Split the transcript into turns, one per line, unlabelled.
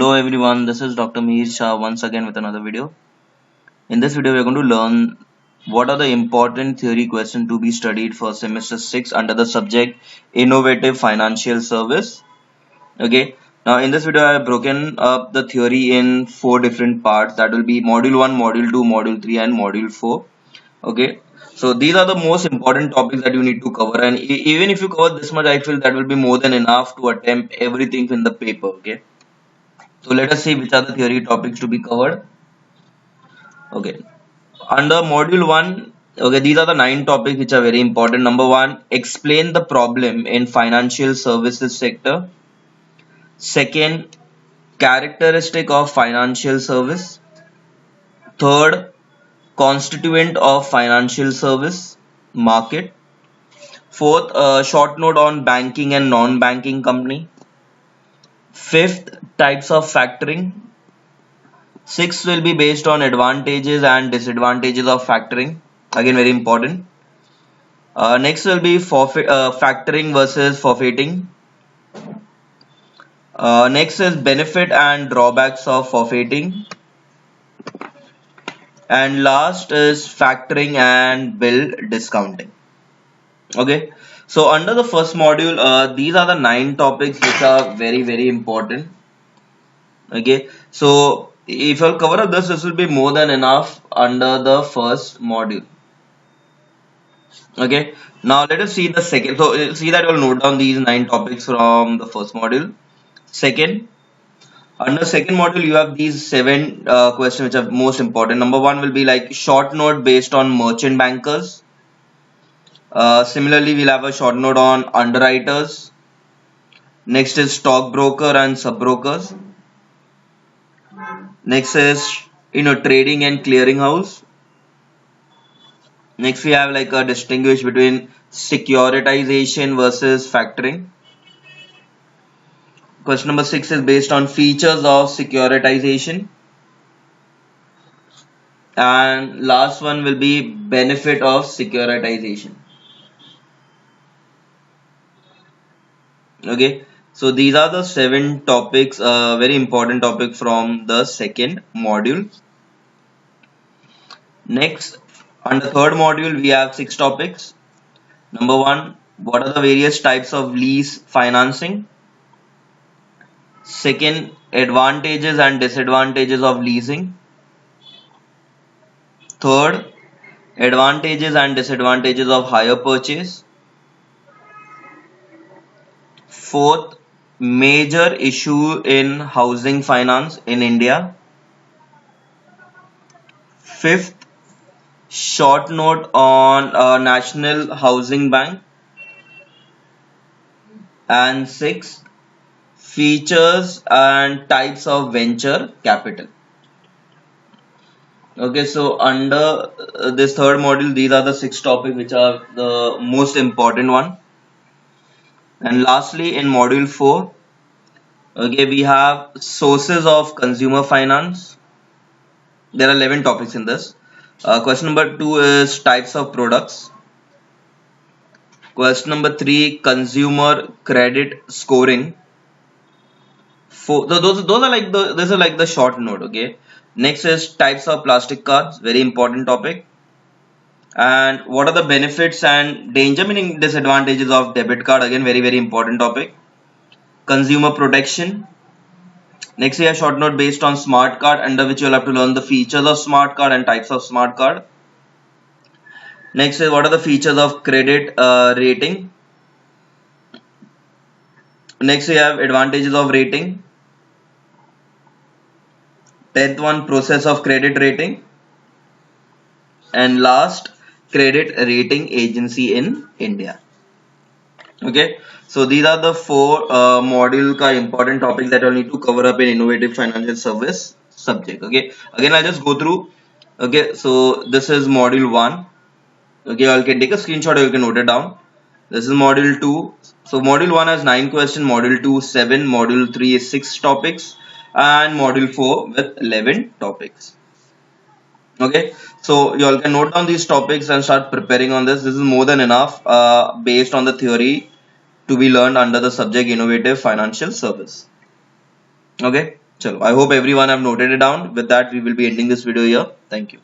Hello everyone, this is Dr. Mihir Shah once again with another video. In this video, we are going to learn what are the important theory questions to be studied for semester 6 under the subject Innovative Financial Service. Okay, now in this video, I have broken up the theory in 4 different parts. That will be Module 1, Module 2, Module 3 and Module 4. Okay, so these are the most important topics that you need to cover, and even if you cover this much, I feel that will be more than enough to attempt everything in the paper. Okay. So let us see which are the theory topics to be covered. Okay. Under module 1, okay, these are the 9 topics which are very important. Number 1, explain the problem in financial services sector. Second, characteristic of financial service. Third, constituent of financial service market. Fourth, short note on banking and non-banking company. Fifth, types of factoring. Sixth will be based on advantages and disadvantages of factoring. Again, very important. Next will be factoring versus forfeiting. Next is benefit and drawbacks of forfeiting. And last is factoring and bill discounting. Okay. So under the first module, these are the 9 topics which are very important. Okay. So if I'll cover up this will be more than enough under the first module. Okay, now let us see the second. So see that you'll note down these 9 topics from the first module. Second, under second module you have these 7 questions which are most important. Number 1 will be like short note based on merchant bankers. Similarly, we'll have a short note on underwriters. Next is stockbroker and subbrokers. Next is trading and clearinghouse. Next we have like a distinguish between securitization versus factoring. Question number 6 is based on features of securitization. And last one will be benefit of securitization. Okay, so these are the 7 topics, very important topic from the second module. Next, under third module we have 6 topics. Number 1, what are the various types of lease financing? Second, advantages and disadvantages of leasing. Third, advantages and disadvantages of hire purchase. Fourth, major issue in housing finance in India. Fifth, short note on National Housing Bank. And sixth, features and types of venture capital. Okay, so under this third module, these are the 6 topics which are the most important one. And lastly, in module 4, okay, we have sources of consumer finance. There are 11 topics in this. Question number 2 is types of products. Question number 3, consumer credit scoring. Those are like this is like the short note. Okay. Next is types of plastic cards, very important topic. And what are the benefits and danger, meaning disadvantages of debit card, again very important topic. Consumer protection. Next we have short note based on smart card, under which you will have to learn the features of smart card and types of smart card. Next is what are the features of credit rating. Next we have advantages of rating. 10th one, process of credit rating. And last, credit rating agency in India. Okay, so these are the 4 module ka important topics that I'll need to cover up in innovative financial service subject. Okay, again I'll just go through. Okay, so this is module 1. Okay, you can take a screenshot or you can note it down. This is module 2. So module 1 has 9 questions, module 2 7, module 3 is 6 topics, and module 4 with 11 topics. Okay, so you all can note down these topics and start preparing on this. This is more than enough based on the theory to be learned under the subject innovative financial service. Okay, Chalo, I hope everyone have noted it down. With that, we will be ending this video here. Thank you.